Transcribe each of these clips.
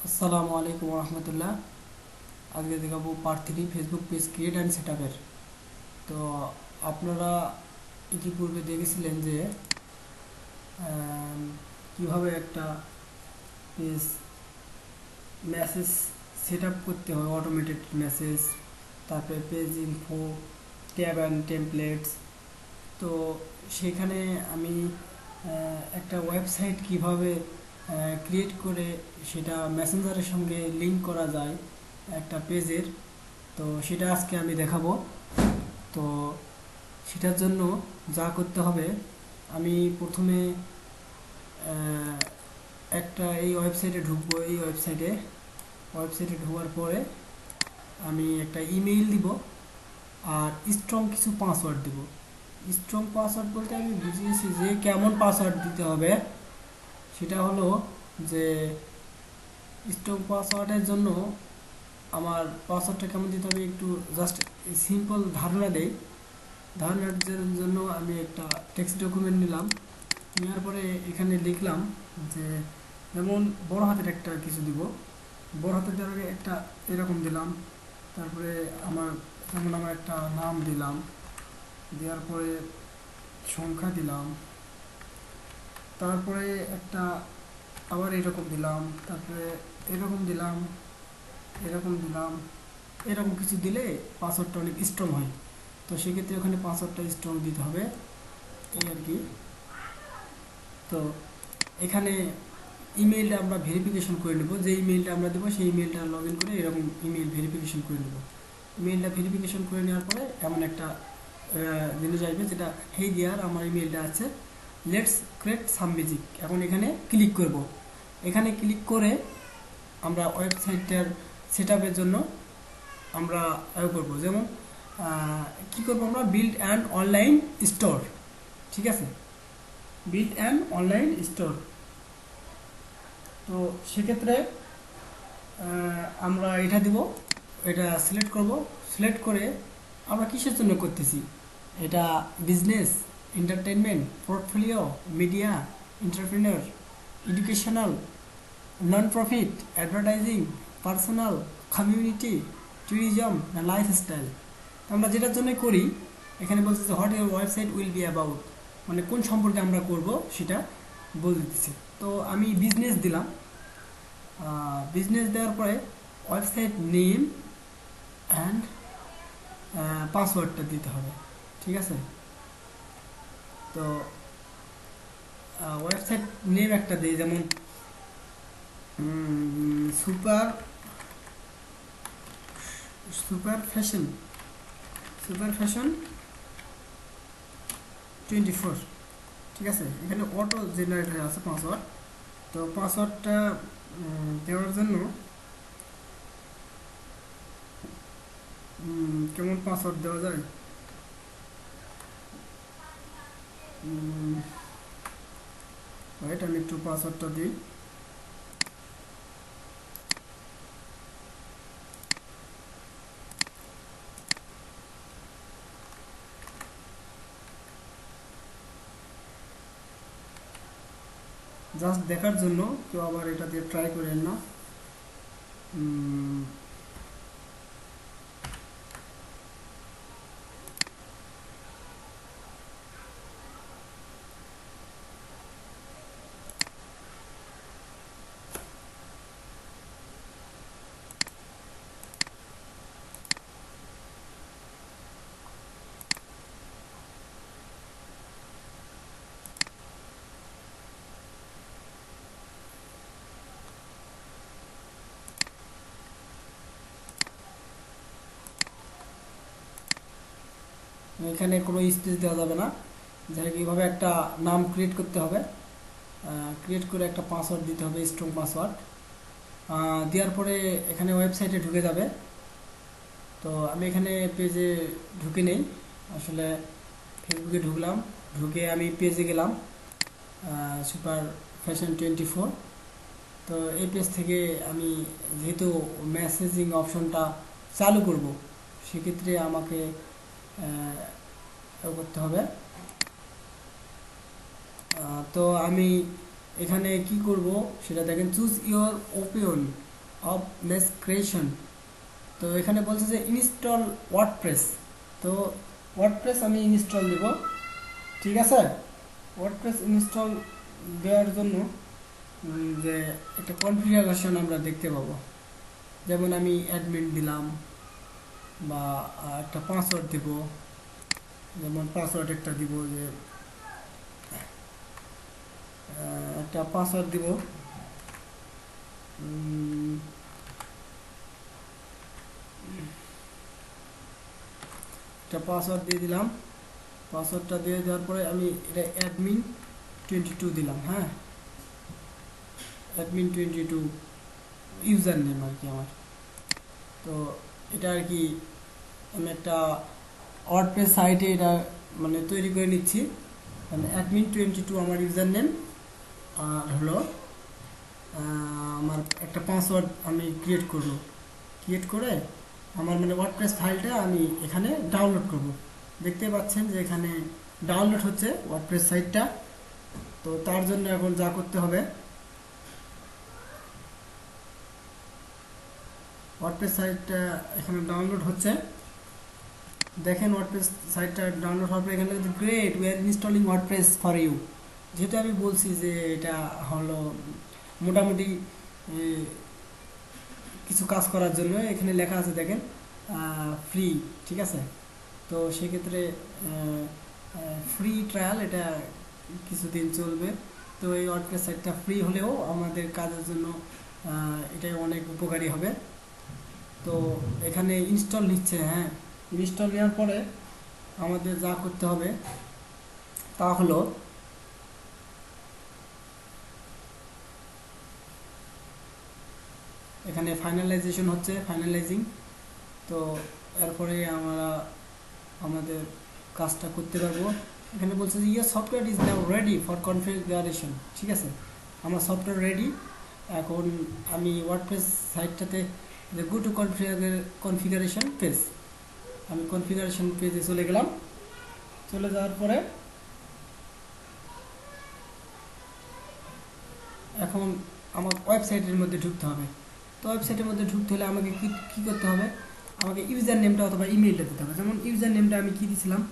আসসালামু আলাইকুম রহমতুল্লাহ। আজকে দেখাবো part 3 Facebook page create and set আপের। তো আপনারা ইতিপূর্বে দেখেছিলেন যে কিভাবে একটা পেজ মেসেজ সেট আপ করতে হয়, অটোমেটেড মেসেজ, তারপরে page info, tab and templates. তো সেখানে আমি একটা ওয়েবসাইট কিভাবে ক্রিয়েট করে সেটা মেসেঞ্জারের সঙ্গে লিংক করা যায় একটা পেজের, তো সেটা আজকে আমি দেখাবো। তো সেটার জন্য যা করতে হবে, আমি প্রথমে একটা এই ওয়েবসাইটে ঢুকবো। এই ওয়েবসাইটে ঢোকার পরে আমি একটা ইমেইল দিব আর স্ট্রং কিছু পাসওয়ার্ড দেব। স্ট্রং পাসওয়ার্ড বলতে আমি বুঝিয়েছি যে কেমন পাসওয়ার্ড দিতে হবে। সেটা হলো যে স্ট্রং পাসওয়ার্ডের জন্য আমার পাসওয়ার্ডটা কেমন দিতে হবে একটু জাস্ট সিম্পল ধারণা দেই। ধারণার জন্য আমি একটা টেক্সট ডকুমেন্ট নিলাম, নেওয়ার পরে এখানে লিখলাম যে যেমন বড় হাতের একটা কিছু দিব। বড় হাতের দেওয়ার আগে একটা এরকম দিলাম, তারপরে আমার একটা নাম দিলাম, দেওয়ার পরে সংখ্যা দিলাম, তারপরে একটা আবার এরকম দিলাম, তারপরে এরকম দিলাম, এরকম দিলাম। এরকম কিছু দিলে পাসওয়ার্ডটা অনেক স্ট্রং হয়। তো সেক্ষেত্রে ওখানে পাসওয়ার্ডটা স্ট্রং দিতে হবে, এই আর কি। তো এখানে ইমেইলটা আমরা ভেরিফিকেশন করে নেব। যে ইমেইলটা আমরা দেবো সেই ইমেইলটা লগ ইন করে এরকম ইমেইল ভেরিফিকেশন করে নেব। ইমেইলটা ভেরিফিকেশন করে নেওয়ার পরে এমন একটা জিনিস আসবে যেটা হেই দেওয়ার আমার ইমেইলটা আছে, লেটস ক্রিয়েট সাম ম্যাজিক। এখন এখানে ক্লিক করব। এখানে ক্লিক করে আমরা ওয়েবসাইটটার সেট আপের জন্য আমরা করব। যেমন কি করব, আমরা বিল্ড অ্যান্ড অনলাইন স্টোর। ঠিক আছে, বিল্ড অ্যান্ড অনলাইন স্টোর। তো সেক্ষেত্রে আমরা এটা দিব, এটা সিলেক্ট করব। সিলেক্ট করে আমরা কিসের জন্য করতেছি, এটা business, entertainment, portfolio, media, entrepreneur, educational, non profit, advertising, personal, community, tourism না লাইফস্টাইল। আমরা যেটার জন্য করি এখানে বলছে যে what your website will be about, মানে কোন সম্পর্কে আমরা করব সেটা বলে দিচ্ছি। তো আমি বিজনেস দিলাম। বিজনেস দেওয়ার পরে ওয়েবসাইট নেম অ্যান্ড পাসওয়ার্ডটা দিতে হবে। ঠিক আছে, তো ওয়েবসাইট নেম একটা দিই, যেমন সুপার সুপার ফ্যাশন 24। ঠিক আছে, এখানে অটো জেনারেট হয়ে আছে পাসওয়ার্ড। তো পাসওয়ার্ডটা দেওয়ার জন্য কেমন পাসওয়ার্ড দেওয়া যায়, ওয়েট আমি একটু পাসওয়ার্ডটা দিই। জাস্ট দেখার জন্য, কেউ আবার এটা দিয়ে ট্রাই করেন না। এখানে কোনো স্পেস দেওয়া যাবে না। যাই হোক, এইভাবে একটা নাম ক্রিয়েট করতে হবে। ক্রিয়েট করে একটা পাসওয়ার্ড দিতে হবে, স্ট্রং পাসওয়ার্ড। দেওয়ার পরে এখানে ওয়েবসাইটে ঢুকে যাবে। তো আমি এখানে পেজে ঢুকে নেই, আসলে ফেসবুকে ঢুকলাম, ঢুকে আমি পেজে গেলাম সুপার ফ্যাশন 24। তো এই পেজ থেকে আমি যেহেতু মেসেজিং অপশনটা চালু করব, সেক্ষেত্রে আমাকে করতে হবে। তো আমি এখানে কি করব সেটা দেখেন, choose your opinion of mess creation. তো এখানে বলছে যে ইনস্টল ওয়ার্ডপ্রেস। তো ওয়ার্ডপ্রেস আমি ইনস্টল দেব, ঠিক আছে। ওয়ার্ডপ্রেস ইনস্টল দেওয়ার জন্য যে একটা কনফিগারেশন আমরা দেখতে পাবো, যেমন আমি অ্যাডমিন দিলাম বা একটা পাসওয়ার্ড দেব, যেমন পাসওয়ার্ড একটা দিব, যে একটা পাসওয়ার্ড দিব, একটা পাসওয়ার্ড দিয়ে দিলাম। পাসওয়ার্ডটা দিয়ে দেওয়ার পরে আমি এটা অ্যাডমিন 22 দিলাম। হ্যাঁ, অ্যাডমিন 22 ইউজার নেম আর কি আমার। তো এটা আর কি আমি একটা ওয়ার্ডপ্রেস সাইটে এটা মানে তৈরি করে নিচ্ছি। মানে অ্যাডমিন 22 আমার ইউজার নেম, আর হলো আমার একটা পাসওয়ার্ড আমি ক্রিয়েট করব। ক্রিয়েট করে আমার মানে ওয়ার্ডপ্রেস ফাইলটা আমি এখানে ডাউনলোড করব। দেখতে পাচ্ছেন যে এখানে ডাউনলোড হচ্ছে ওয়ার্ডপ্রেস সাইটটা। তো তার জন্য এখন যা করতে হবে, ওয়ার্ডপ্রেস সাইটটা এখানে ডাউনলোড হচ্ছে। দেখেন ওয়ার্ডপ্রেস সাইটটা ডাউনলোড হওয়ার পর এখানে great we are installing WordPress for you. যেহেতু আমি বলছি যে এটা হলো মোটামুটি কিছু কাজ করার জন্য, এখানে লেখা আছে দেখেন ফ্রি, ঠিক আছে। তো সেক্ষেত্রে ফ্রি ট্রায়াল এটা কিছুদিন চলবে। তো এই ওয়ার্ডপ্রেস সাইটটা ফ্রি হলেও আমাদের কাজের জন্য এটাই অনেক উপকারী হবে। তো এখানে ইনস্টল নিচ্ছে। হ্যাঁ, ইনস্টল নেওয়ার পরে আমাদের যা করতে হবে তা হলো এখানে ফাইনালাইজেশন হচ্ছে, ফাইনালাইজিং। তো এরপরে আমরা আমাদের কাজটা করতে পারবো। এখানে বলছে যে your software is now ready for configuration, ঠিক আছে। আমার সফটওয়্যার রেডি। এখন আমি ওয়ার্ডপ্রেস সাইটটাতে যে গো টু কনফিগারেশন পেজ, আমি কনফিগারেশন পেজে চলে গেলাম। চলে যাওয়ার পরে এখন আমার ওয়েবসাইটের মধ্যে ঢুকতে হবে। তো ওয়েবসাইটের মধ্যে ঢুকতে হলে আমাকে কী করতে হবে, আমাকে ইউজার নেমটা অথবা ইমেলটা দিতে হবে। যেমন ইউজার নেমটা আমি কী দিয়েছিলাম,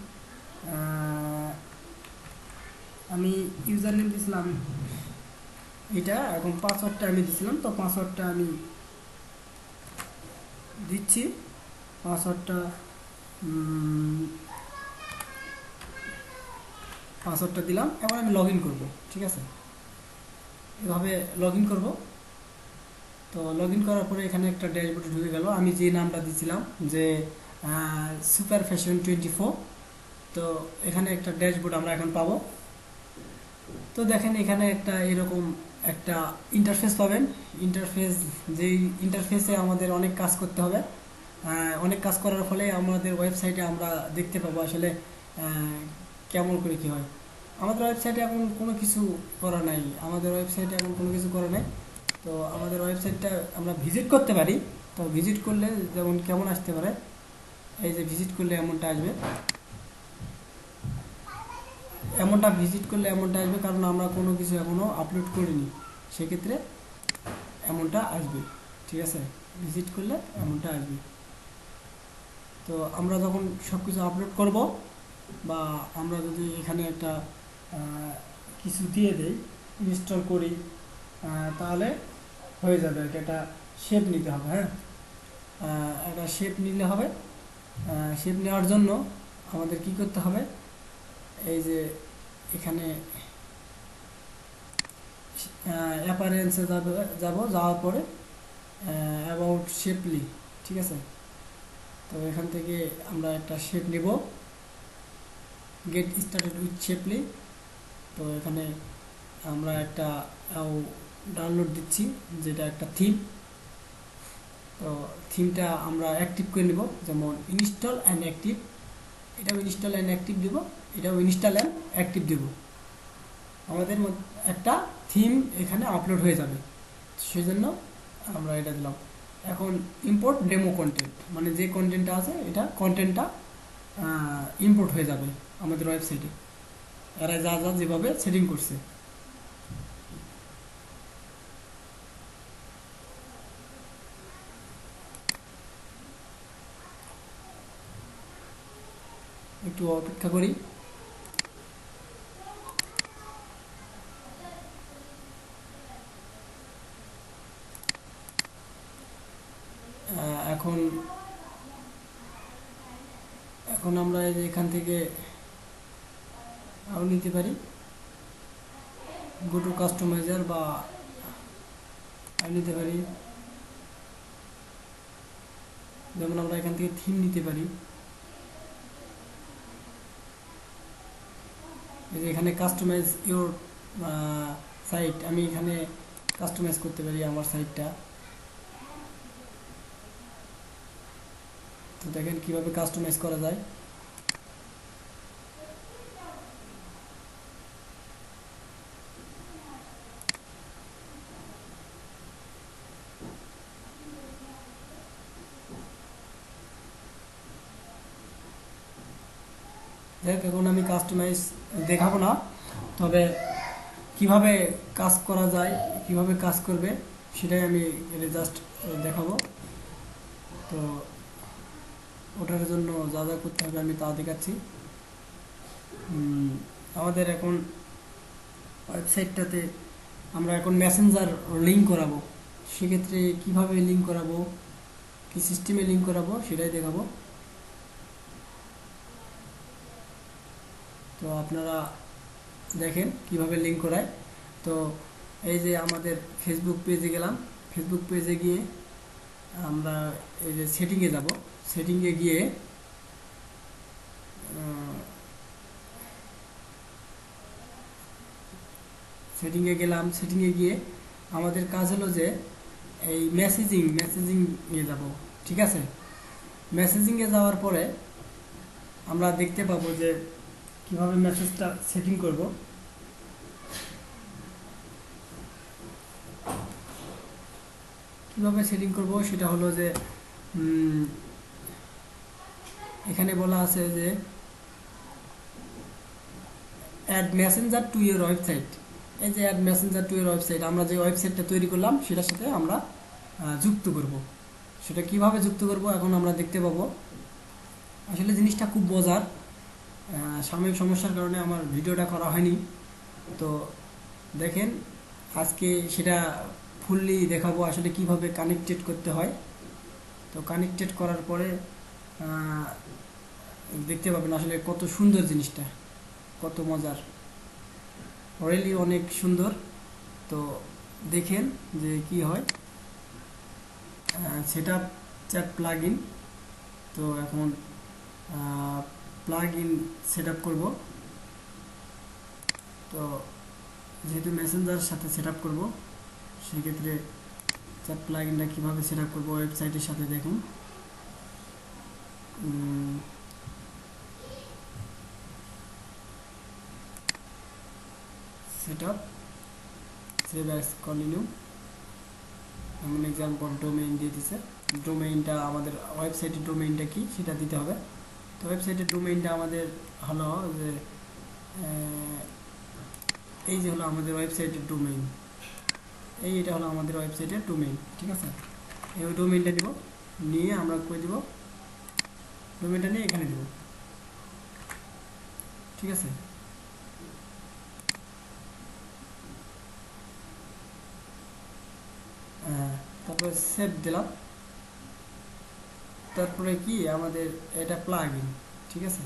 আমি ইউজার নেম দিয়েছিলাম এটা। এখন পাসওয়ার্ডটা আমি দিয়েছিলাম, তো পাসওয়ার্ডটা আমি দিচ্ছি। পাসওয়ার্ডটা দিলাম। এবার আমি লগ ইন করবো, ঠিক আছে। এভাবে লগ ইন করবো। তো লগ ইন করার পরে এখানে একটা ড্যাশবোর্ডে ঢুকে গেল। আমি যে নামটা দিয়েছিলাম যে সুপার ফ্যাশন 24, তো এখানে একটা ড্যাশবোর্ড আমরা এখন পাবো। তো দেখেন এখানে একটা এরকম একটা ইন্টারফেস পাবেন। ইন্টারফেস, যেই ইন্টারফেসে আমাদের অনেক কাজ করতে হবে। অনেক কাজ করার ফলে আমাদের ওয়েবসাইটে আমরা দেখতে পাবো আসলে কেমন করে কী হয়। আমাদের ওয়েবসাইটে এখন কোনো কিছু করা নাই, তো আমাদের ওয়েবসাইটটা আমরা ভিজিট করতে পারি। তো ভিজিট করলে যেমন কেমন আসতে পারে, এই যে ভিজিট করলে এমনটা আসবে, কারণ আমরা কোনো কিছু এখনও আপলোড করিনি, সেক্ষেত্রে এমনটা আসবে, ঠিক আছে। ভিজিট করলে এমনটা আসবে। তো আমরা যখন সব কিছু আপলোড করব বা আমরা যদি এখানে একটা কিছু দিয়ে দেই, ইনস্টল করি, তাহলে হয়ে যাবে আর কি। একটা শেপ নিতে হবে। হ্যাঁ, একটা শেপ নিলে হবে। শেপ নেওয়ার জন্য আমাদের কি করতে হবে, এই যে এখানে অ্যাপারেন্সে যাওয়ার পরে অ্যাবাউট শেপলি, ঠিক আছে। তো এখান থেকে আমরা একটা শেপ নিব, গেট স্টার্টেড উইথ শেপলি। তো এখানে আমরা একটা ডাউনলোড দিচ্ছি, যেটা একটা থিম। তো থিমটা আমরা অ্যাক্টিভ করে নিব, যেমন ইনস্টল অ্যান্ড অ্যাক্টিভ। এটাও ইনস্টল অ্যান্ড অ্যাক্টিভ দিব, এটাও ইনস্টল অ্যান্ড অ্যাক্টিভ দিব। আমাদের একটা থিম এখানে আপলোড হয়ে যাবে, সেই জন্য আমরা এটা দিলাম। এখন ইম্পোর্ট ডেমো কন্টেন্ট, মানে যে কন্টেন্টটা আছে এটা কন্টেন্টটা ইম্পোর্ট হয়ে যাবে আমাদের ওয়েবসাইটে, এরা যা যেভাবে সেটিং করছে। একটু অপেক্ষা করি। এখন এখন আমরা এই যে এখান থেকে আরও নিতে পারি, গো টু কাস্টমাইজার, বা আর নিতে পারি, যেমন আমরা এখান থেকে থিম নিতে পারি। এই যে এখানে কাস্টমাইজ ইওর সাইট, আমি এখানে কাস্টমাইজ করতে পারি আমার সাইটটা। তো দেখেন কিভাবে কাস্টমাইজ করা যায়। দেখ, এখন আমি কাস্টমাইজ দেখাবো না, তবে কিভাবে কাজ করা যায়, কিভাবে কাজ করবে সেটাই আমি জাস্ট দেখাবো। তো ওটার জন্য যা যা করতে হবে আমি তা দেখাচ্ছি। আমাদের এখন ওয়েবসাইটটাতে আমরা এখন মেসেঞ্জার লিঙ্ক করাবো। সেক্ষেত্রে কিভাবে লিঙ্ক করাবো, কি সিস্টেমে লিঙ্ক করাবো সেটাই দেখাবো। তো আপনারা দেখেন কিভাবে লিঙ্ক করায়। তো এই যে আমাদের ফেসবুক পেজে গেলাম, ফেসবুক পেজে গিয়ে আমরা এই যে সেটিংয়ে যাব, সেটিংয়ে গিয়ে সেটিংয়ে গেলাম। সেটিংয়ে গিয়ে আমাদের কাজ হলো যে এই মেসেজিংয়ে যাব, ঠিক আছে। মেসেজিংয়ে যাওয়ার পরে আমরা দেখতে পাবো যে কিভাবে মেসেজটা সেটিং করব। কিভাবে সেটিং করব সেটা হলো যে এখানে বলা আছে যে add messenger to your website. এই যে add messenger to your website, আমরা যে ওয়েবসাইটটা তৈরি করলাম সেটার সাথে আমরা যুক্ত করব। সেটা কিভাবে যুক্ত করব এখন আমরা দেখতে পাবো। আসলে জিনিসটা খুব মজার, সাময়িক সমস্যার কারণে আমার ভিডিওটা করা হয়নি। তো দেখেন আজকে সেটা ফুললি দেখাবো আসলে কিভাবে কানেক্টেড করতে হয়। তো কানেক্টেড করার পরে দেখতে পাবেন আসলে কত সুন্দর জিনিসটা, কত মজার, রিয়েলি অনেক সুন্দর। তো দেখেন যে কি হয়। Setup chat plug in. তো এখন প্লাগ ইন সেট আপ করবো। তো যেহেতু মেসেঞ্জারের সাথে সেট আপ করবো, সেক্ষেত্রে চ্যাট প্লাগ ইনটা কীভাবে সেট আপ করবো ওয়েবসাইটের সাথে দেখুন। Set up, save as continue. এমন এক্সাম্পল ডোমেইন দিয়ে দিছে। ডোমেইনটা আমাদের ওয়েবসাইটের ডোমেইনটা কি সেটা দিতে হবে। তো ওয়েবসাইটের ডোমেইনটা আমাদের হলো যে এই যে হলো আমাদের ওয়েবসাইটের ডোমেইন, এটা হলো আমাদের ওয়েবসাইটের ডোমেইন, ঠিক আছে। এই ডোমেইনটা দিব, নিয়ে আমরা কই দিব, ডোমেইনটা নিয়ে এখানে দিব, ঠিক আছে। তারপরে সেভ দিলাম। তারপরে কি আমাদের এটা প্লাগ ইন, ঠিক আছে।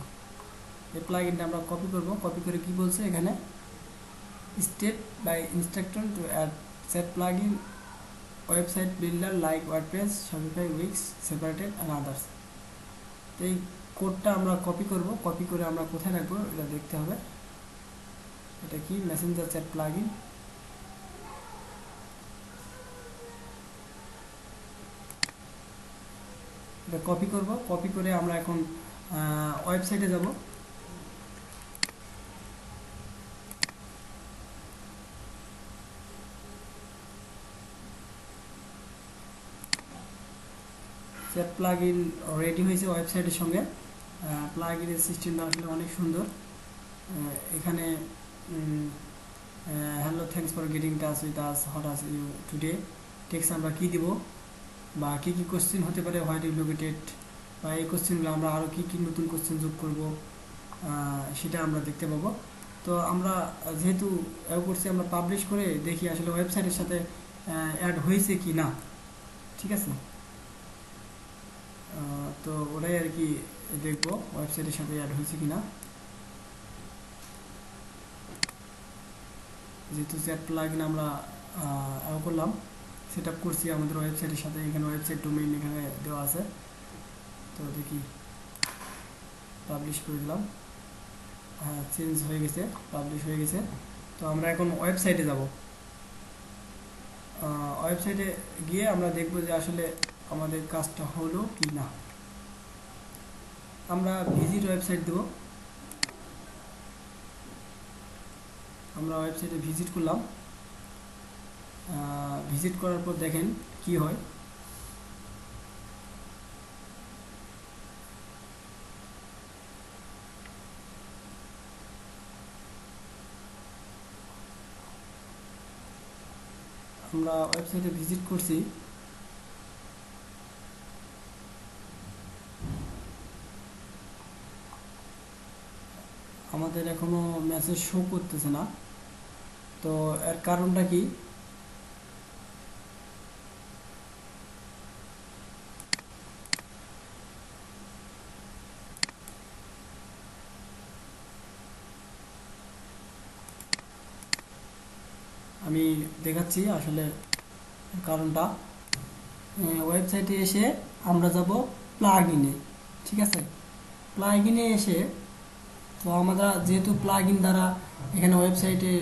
এই প্লাগ ইনটা আমরা কপি করব। কপি করে কি বলছে এখানে, step by instruction to add set plugin website builder like WordPress, Shopify, Wix, separated and others. তো এই কোডটা আমরা কপি করব। কপি করে আমরা কোথায় রাখবো এটা দেখতে হবে। এটা কি মেসেঞ্জার চ্যাট প্লাগ ইন। এটা কপি করব। কপি করে আমরা এখন ওয়েবসাইটে যাব। চ্যাট প্লাগ ইন রেডি হয়েছে ওয়েবসাইটের সঙ্গে। প্লাগ ইনের সিস্টেমটা আসলে অনেক সুন্দর। এখানে hello, thanks for getting touch with us, what us you today, text আমরা কী দিব, বা কী কী কোশ্চেন হতে পারে, হোয়াট ইউ লোকেটেড, বা এই কোশ্চেনগুলো আমরা আরও কী কী নতুন কোশ্চেন যোগ করব, সেটা আমরা দেখতে পাবো। তো আমরা যেহেতু করছি, আমরা পাবলিশ করে দেখি আসলে ওয়েবসাইটের সাথে অ্যাড হয়েছে কি না। ঠিক আছে, তো ওটাই আর কি দেখবো ওয়েবসাইটের সাথে অ্যাড হয়েছে কি না। যেহেতু চ্যাট প্লাগইন আমরা করলাম, সেট আপ করছি আমাদের ওয়েবসাইটের সাথে, এখানে ওয়েবসাইট ডোমেইন এখানে দেওয়া আছে। তো দেখি, পাবলিশ করে দিলাম। হ্যাঁ, চেঞ্জ হয়ে গেছে, পাবলিশ হয়ে গেছে। তো আমরা এখন ওয়েবসাইটে যাব। ওয়েবসাইটে গিয়ে আমরা দেখব যে আসলে আমাদের কাজটা হলো কি না। আমরা ভিজিট ওয়েবসাইট দেব। আমরা ওয়েবসাইটে ভিজিট করলাম। ভিজিট করার পর দেখেন কি হয়। আমরা ওয়েবসাইটে ভিজিট করছি। আমাদের এখনো মেসেজ শো করতেছে না। তো এর কারণটা কি? আমি দেখাচ্ছি আসলে কারণটা। ওয়েবসাইটে এসে আমরা যাব প্লাগইনে। ঠিক আছে, প্লাগইনে এসে, তো আমরা যেহেতু প্লাগইন দ্বারা এখানে ওয়েবসাইটের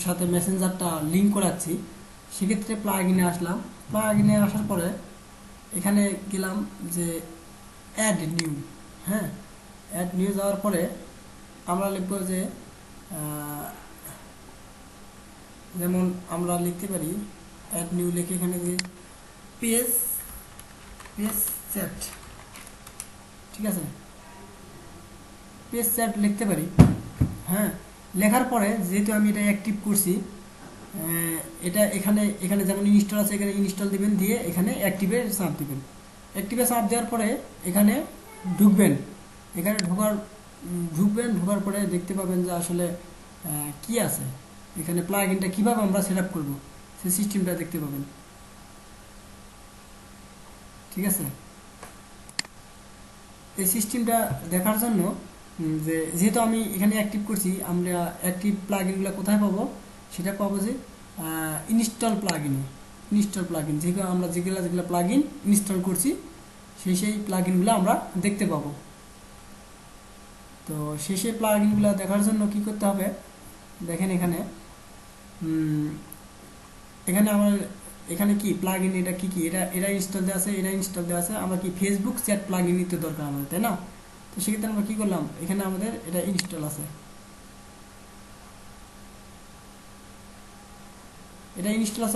সাথে মেসেঞ্জারটা লিঙ্ক করাচ্ছি, সেক্ষেত্রে প্লাগইনে আসলাম। প্লাগইনে আসার পরে এখানে গেলাম যে অ্যাড নিউ। হ্যাঁ, অ্যাড নিউ যাওয়ার পরে আমরা লিখব যে যেমন আমরা লিখতে পারি অ্যাড নিউ লিখে এখানে যে পেজ পেজ চ্যাট। ঠিক আছে, পেজ চ্যাট লিখতে পারি। হ্যাঁ, লেখার পরে যেহেতু আমি এটা অ্যাক্টিভ করছি, এটা এখানে এখানে যেমন ইনস্টল আছে, এখানে ইনস্টল দিবেন, দিয়ে এখানে অ্যাক্টিভে চাপ দিবেন। অ্যাক্টিভে চাপ দেওয়ার পরে এখানে ঢুকবেন। এখানে ঢোকার পরে দেখতে পাবেন যে আসলে কি আছে এখানে, প্লাগইনটা কীভাবে আমরা সেট আপ করবো সেই সিস্টেমটা দেখতে পাবেন। ঠিক আছে, এই সিস্টেমটা দেখার জন্য যেহেতু আমি এখানে অ্যাক্টিভ করছি, আমরা অ্যাক্টিভ প্লাগইনগুলো কোথায় পাবো? সেটা পাবো যে ইনস্টল প্লাগইন, যেহেতু আমরা যেগুলো প্লাগইন ইনস্টল করছি সেই প্লাগইনগুলো আমরা দেখতে পাবো। তো সেই প্লাগইনগুলো দেখার জন্য কি করতে হবে? দেখেন এখানে আমার এখানে কি প্লাগইন, এটা কি এটা ইনস্টল দেওয়া আছে, আমরা কি ফেসবুক চ্যাট প্লাগইন নিতে দরকার আমাদের, তাই না? তো সেক্ষেত্রে আমরা কি করলাম, এখানে আমাদের এটা ইনস্টল আছে,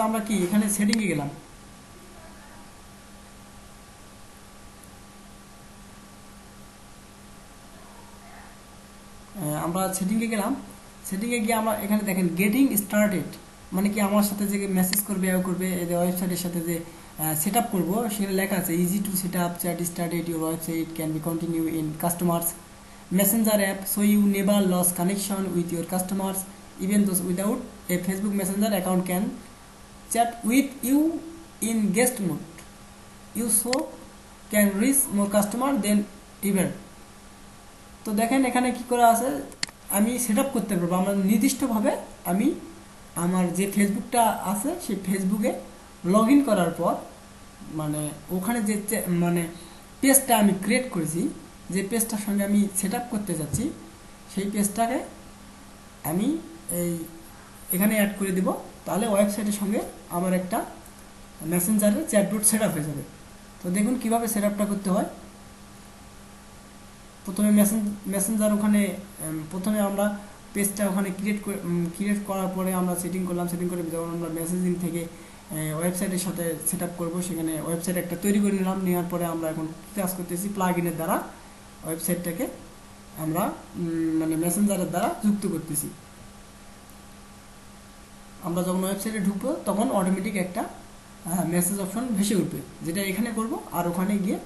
আমরা কি এখানে সেটিংয়ে গেলাম। আমরা সেটিংয়ে গেলাম। সেটিংয়ে গিয়ে আমরা এখানে দেখেন গেটিং স্টার্টেড, মানে কি আমার সাথে যে মেসেজ করবে ওয়েবসাইটের সাথে যে সেট আপ করবো, সেখানে লেখা আছে easy to set up chat started your website can be continue in customers messenger app, so you never lose connection with your customers even those without a Facebook messenger account can chat with you in guest mode, you so can reach more customer than even. তো দেখেন এখানে কি করা আছে, আমি set up করতে পারবো। আমার নির্দিষ্টভাবে আমি আমার যে ফেসবুকটা আছে সেই ফেসবুকে লগ ইন করার পর, মানে ওখানে যে মানে পেজটা আমি ক্রিয়েট করেছি, যে পেজটার সঙ্গে আমি সেট আপ করতে যাচ্ছি, সেই পেজটাকে আমি এখানে অ্যাড করে দিব। তাহলে ওয়েবসাইটের সঙ্গে আমার একটা মেসেঞ্জারের চ্যাটবট সেট আপ হয়ে যাবে। তো দেখুন কীভাবে সেট আপটা করতে হয়। প্রথমে মেসেঞ্জার ওখানে প্রথমে আমরা পেজটা ওখানে ক্রিয়েট করার পরে আমরা সেটিং করে যখন আমরা মেসেজিং থেকে ওয়েবসাইটের সাথে সেট আপ করবো, সেখানে ওয়েবসাইট একটা তৈরি করে নিলাম। নেওয়ার পরে আমরা এখন কাজ করতেছি প্লাগইনের দ্বারা ওয়েবসাইটটাকে আমরা মানে মেসেঞ্জারের দ্বারা যুক্ত করতেছি। আমরা যখন ওয়েবসাইটে ঢুকবো তখন অটোমেটিক একটা মেসেজ অপশন ভেসে উঠবে, যেটা এখানে করব, আর ওখানে গিয়ে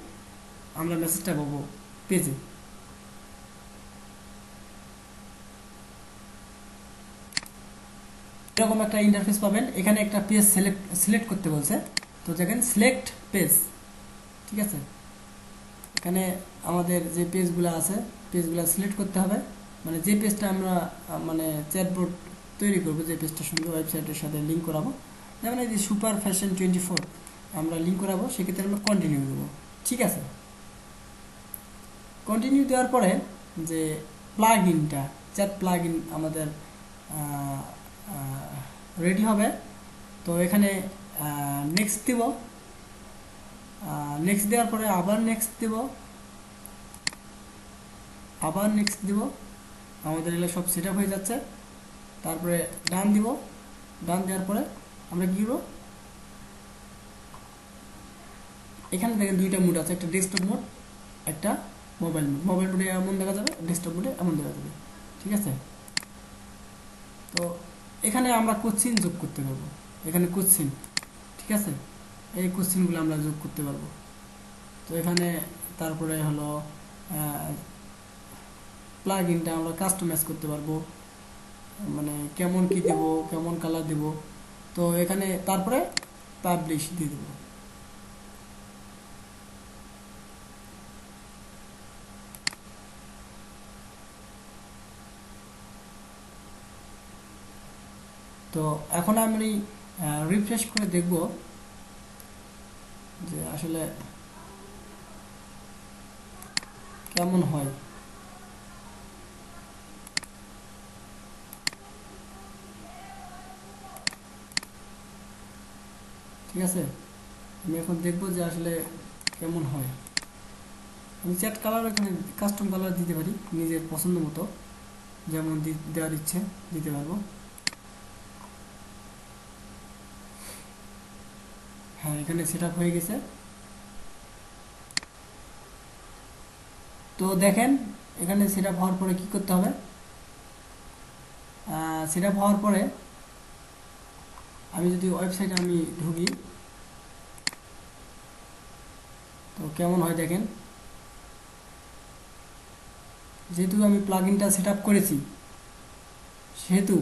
আমরা মেসেজটা পাবো পেজে। এরকম একটা ইন্টারফেস পাবেন। এখানে একটা পেজ সিলেক্ট করতে বলছে, তো দেখেন সিলেক্ট পেজ, ঠিক আছে। এখানে আমাদের যে পেজগুলো আছে পেজগুলো সিলেক্ট করতে হবে, মানে যে পেজটা আমরা মানে চ্যাটবোর্ড তৈরি করবো, যে পেজটার সঙ্গে ওয়েবসাইটের সাথে লিঙ্ক করাবো, যেমন এই যে সুপার ফ্যাশন 24 আমরা লিঙ্ক করাবো, সেক্ষেত্রে আমরা কন্টিনিউ দেবো, ঠিক আছে। কন্টিনিউ দেওয়ার পরে যে প্লাগ ইনটা চ্যাট প্লাগ ইন আমাদের রেডি হবে। তো এখানে নেক্সট দিব, নেক্সট দেওয়ার পরে আবার নেক্সট দিব, আবার নেক্সট দিব, আমাদের এগুলো সব সেট আপ হয়ে যাচ্ছে। তারপরে ডান দিব, ডান দেওয়ার পরে আমরা কী করব, এখানে দেখেন দুইটা মোড আছে, একটা ডেস্কটপ মোড, একটা মোবাইল মোড। মোবাইল মোডে এমন দেখা যাবে, ডেস্কটপ মোডে এমন দেখা যাবে, ঠিক আছে। তো এখানে আমরা কোশ্চিন যোগ করতে পারবো, এখানে কোশ্চিন, ঠিক আছে, এই কোশ্চিনগুলো আমরা যোগ করতে পারবো। তো এখানে তারপরে হলো প্লাগ ইনটা আমরা কাস্টমাইজ করতে পারবো, মানে কেমন কি দেব, কেমন কালার দেব। তো এখানে তারপরে পাবলিশ দিয়ে দেবো। তো এখন আমি রিফ্রেশ করে দেখব যে আসলে কেমন হয়। ঠিক আছে, আমি এখন দেখব যে আসলে কেমন হয়। আমি চ্যাট কালার এখানে কাস্টম কালার দিতে পারি নিজের পছন্দ মতো, যেমন দেওয়ার ইচ্ছে দিতে পারবো। হ্যাঁ, এখানে সেট আপ হয়ে গেছে। তো দেখেন এখানে সেট আপ হওয়ার পরে কী করতে হবে, সেট আপ হওয়ার পরে আমি যদি ওয়েবসাইটে আমি ঢুকি, তো কেমন হয় দেখেন। যেহেতু আমি প্লাগইনটা সেট আপ করেছি, সেহেতু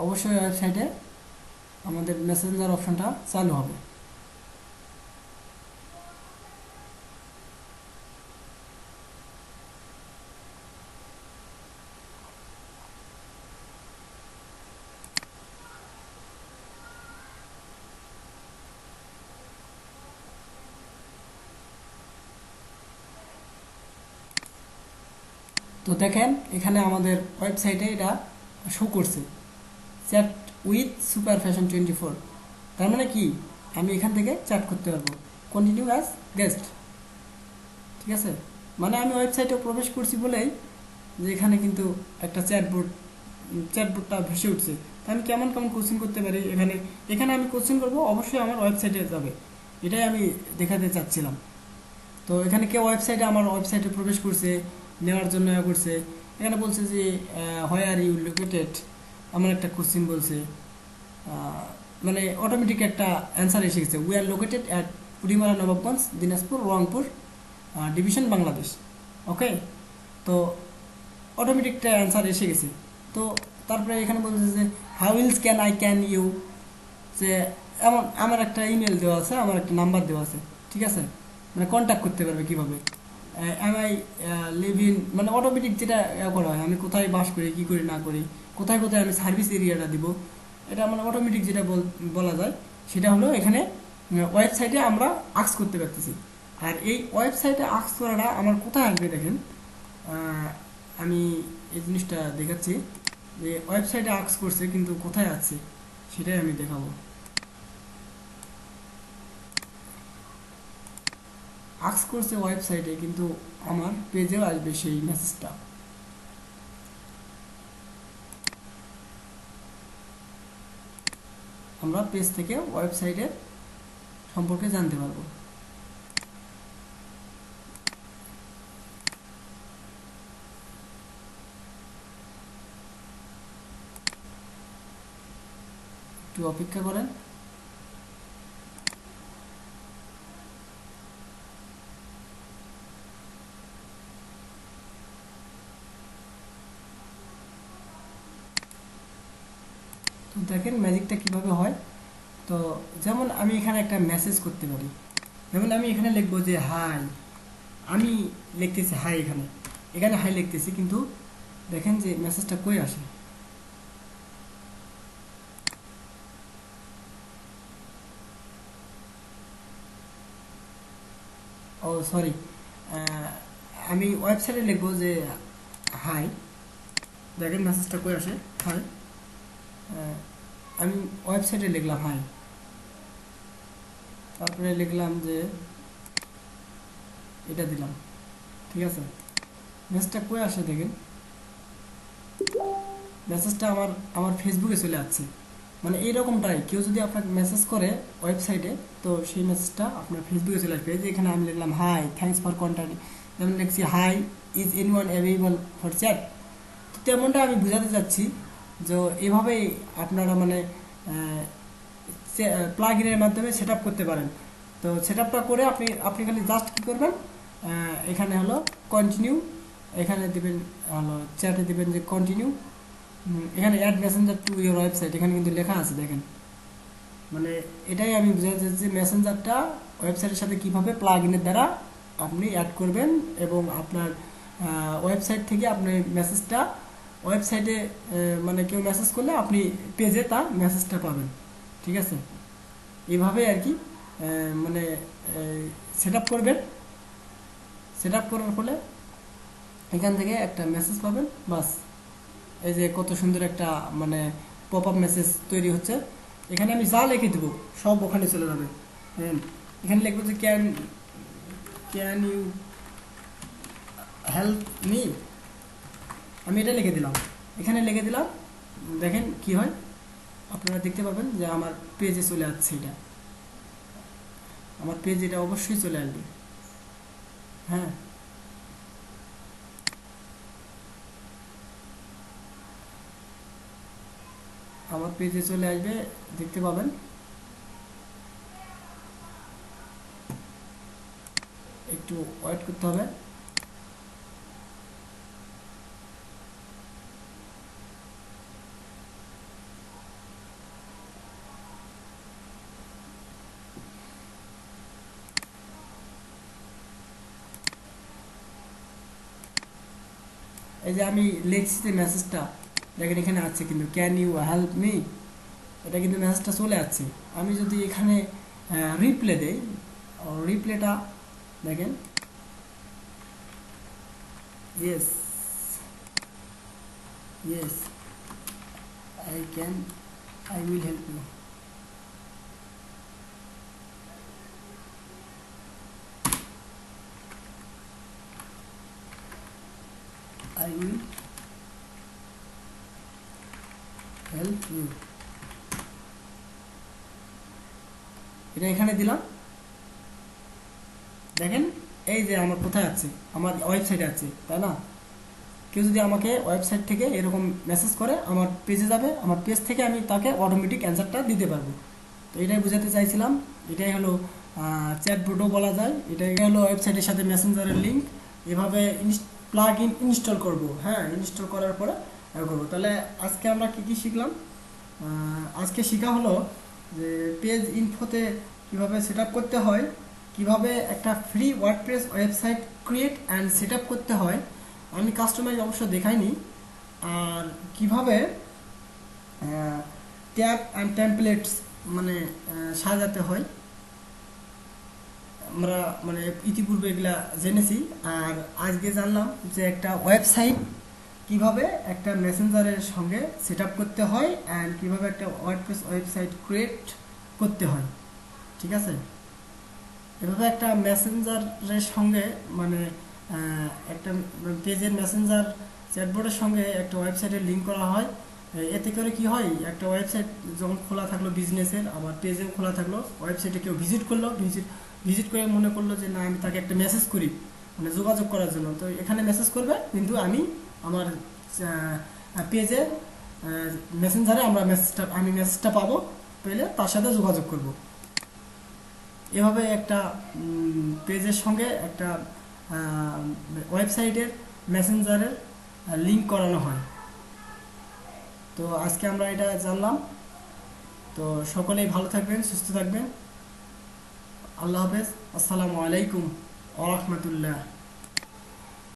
অবশ্যই ওয়েবসাইটে আমাদের মেসেঞ্জার অপশনটা চালু হবে। তো দেখেন এখানে আমাদের ওয়েবসাইটে এটা শো করছে, চ্যাট উইথ সুপার ফ্যাশন 24। তার মানে কি, আমি এখান থেকে চ্যাট করতে পারবো, কন্টিনিউ অ্যাজ গেস্ট, ঠিক আছে। মানে আমি ওয়েবসাইটে প্রবেশ করছি বলেই যে এখানে কিন্তু একটা চ্যাটবোর্ডটা ভেসে উঠছে। তা আমি কেমন কেমন কোশ্চেন করতে পারি, এখানে এখানে আমি কোশ্চেন করবো, অবশ্যই আমার ওয়েবসাইটে যাবে, এটাই আমি দেখাতে চাচ্ছিলাম। তো এখানে কেউ আমার ওয়েবসাইটে প্রবেশ করছে, নেওয়ার জন্য করছে। এখানে বলছে যে হোয়ার আর ইউ লোকেটেড, আমার একটা কোশ্চেন বলছে, মানে অটোমেটিক একটা অ্যান্সার এসে গেছে, we are located at Purimara Nawabganj, Dinajpur, Rangpur division, Bangladesh. Okay, তো অটোমেটিক একটা অ্যান্সার এসে গেছে। তো তারপরে এখানে বলছে যে হাউ ইলস ক্যান ইউ, যে এমন আমার একটা ইমেল দেওয়া আছে, আমার একটা নাম্বার দেওয়া আছে, ঠিক আছে, মানে কন্ট্যাক্ট করতে পারবে কীভাবে, এম আই লিভ ইন, মানে অটোমেটিক যেটা করা হয়, আমি কোথায় বাস করি, কী করি না করি, কোথায় কোথায় আমি সার্ভিস এরিয়াটা দিব, এটা মানে অটোমেটিক যেটা বলা যায়, সেটা হলো এখানে ওয়েবসাইটে আমরা আক্স করতে পারতেছি। আর এই ওয়েবসাইটে আক্স করাটা আমার কোথায় আসবে দেখেন, আমি এই জিনিসটা দেখাচ্ছি যে ওয়েবসাইটে আক্স করছে কিন্তু কোথায় আছে সেটাই আমি দেখাবো। আক্স করছে ওয়েবসাইটে, কিন্তু আমার পেজেও আসবে সেই মেসেজটা। আমরা পেজ থেকে ওয়েবসাইটের সম্পর্কে জানতে পারবো। একটু অপেক্ষা করেন। দেখেন ম্যাজিকটা কিভাবে হয়। তো যেমন আমি এখানে একটা মেসেজ করতে পারি, যেমন আমি এখানে লিখবো যে হাই, আমি লিখতেছি হাই, এখানে এখানে হাই লিখতেছি, কিন্তু দেখেন যে মেসেজটা কই আসে। ও সরি, আমি ওয়েবসাইটে লিখবো যে হাই, দেখেন মেসেজটা কই আসে, হাই। আমি ওয়েবসাইটে লিখলাম হাই, তারপরে লিখলাম যে এটা দিলাম, ঠিক আছে। মেসেজটা কই আসে দেখেন, মেসেজটা আমার আমার ফেসবুকে চলে যাচ্ছে। মানে এইরকমটাই কেউ যদি আপনাকে মেসেজ করে ওয়েবসাইটে, তো সেই মেসেজটা আপনার ফেসবুকে চলে আসবে। যে এখানে আমি লিখলাম হাই, থ্যাঙ্কস ফর কন্ট্যাক্ট, যেমন লিখছি hi, is anyone available for chat. তো তেমনটা আমি বোঝাতে চাচ্ছি যে এভাবেই আপনারা মানে প্লাগ ইনের মাধ্যমে সেট করতে পারেন। তো সেট করে আপনি আপনি খালি জাস্ট কী করবেন, এখানে হলো কন্টিনিউ, এখানে দিবেন হলো চ্যাটে দিবেন যে কন্টিনিউ, এখানে add messenger to your website, এখানে কিন্তু লেখা আছে দেখেন। মানে এটাই আমি বুঝাতে চাচ্ছি মেসেঞ্জারটা ওয়েবসাইটের সাথে কিভাবে প্লাগ ইনের দ্বারা আপনি অ্যাড করবেন, এবং আপনার ওয়েবসাইট থেকে আপনি মেসেজটা ওয়েবসাইটে মানে কেউ মেসেজ করলে আপনি পেজে তার মেসেজটা পাবেন, ঠিক আছে। এইভাবে আর কি মানে সেট করবেন। সেট করার ফলে এখান থেকে একটা মেসেজ পাবেন, বাস। এই যে কত সুন্দর একটা মানে পপ আপ মেসেজ তৈরি হচ্ছে। এখানে আমি যা লিখে দেবো সব ওখানে চলে যাবে। এখানে লিখবো যে can can you help me, আমি এটা লিখে দিলাম, এখানে লিখে দিলাম। দেখেন কি হয়, আপনারা দেখতে পাবেন যে আমার পেজে চলে আসছে, এটা আমার পেজ, এটা অবশ্যই চলে আসবে। হ্যাঁ, আমার পেজে চলে আসবে, দেখতে পাবেন। একটু ওয়েট করতে হবে। এই যে আমি লিখছি যে মেসেজটা, দেখেন এখানে আছে কিন্তু ক্যান ইউ হেল্প মি, এটা কিন্তু মেসেজটা চলে আসছে। আমি যদি এখানে রিপ্লে দেই, রিপ্লেটা দেখেন, yes yes I will help you, I will help you, এটা এখানে দিলাম। দেখেন এই যে আমার কোথায় আছে, আমার ওয়েবসাইটে আছে, তাই না। কেউ যদি আমাকে ওয়েবসাইট থেকে এরকম মেসেজ করে আমার পেজে যাবে, আমার পেজ থেকে আমি তাকে অটোমেটিক অ্যান্সারটা দিতে পারবো। তো এটাই বোঝাতে চাইছিলাম। এটাই হলো চ্যাটবোটও বলা যায়, এটাই হলো ওয়েবসাইটের সাথে মেসেঞ্জারের লিঙ্ক। এভাবে প্লাগ ইন ইনস্টল করবো। হ্যাঁ, ইনস্টল করার পরে করবো। তাহলে আজকে আমরা কি কি শিখলাম? আজকে শেখা হলো যে পেজ ইনফোতে কিভাবে সেট করতে হয়, কিভাবে একটা free WordPress website create and set করতে হয়। আমি কাস্টমাইজ অবশ্য দেখাইনি। আর কিভাবে ট্যাগ অ্যান্ড টেমপ্লেটস মানে সাজাতে হয়, আমরা মানে ইতিপূর্বে এগুলা জেনেছি। আর আজকে জানলাম যে একটা ওয়েবসাইট কিভাবে একটা মেসেঞ্জারের সঙ্গে সেট করতে হয়, অ্যান্ড কিভাবে একটা ওয়ার্ডপ্রেস ওয়েবসাইট ক্রিয়েট করতে হয়, ঠিক আছে। এভাবে একটা মেসেঞ্জারের সঙ্গে মানে একটা পেজের মেসেঞ্জার চ্যাটবোর্ডের সঙ্গে একটা ওয়েবসাইটের লিঙ্ক করা হয়। এতে করে কি হয়, একটা ওয়েবসাইট যখন খোলা থাকলো বিজনেসের, আবার পেজেও খোলা থাকলো, ওয়েবসাইটে কেউ ভিজিট করলো, ভিজিট করে মনে করলো যে না আমি তাকে একটা মেসেজ করি মানে যোগাযোগ করার জন্য, তো এখানে মেসেজ করবে, কিন্তু আমি আমার পেজে মেসেঞ্জারে আমি মেসেজটা পাবো, পেলে তার সাথে যোগাযোগ করব। এভাবে একটা পেজের সঙ্গে একটা ওয়েবসাইটের মেসেঞ্জারের লিঙ্ক করানো হয়। তো আজকে আমরা এটা জানলাম। তো সকলেই ভালো থাকবেন, সুস্থ থাকবেন। আল্লাহ হাফেজ। আসসালামু আলাইকুম ওয়া রাহমাতুল্লাহ।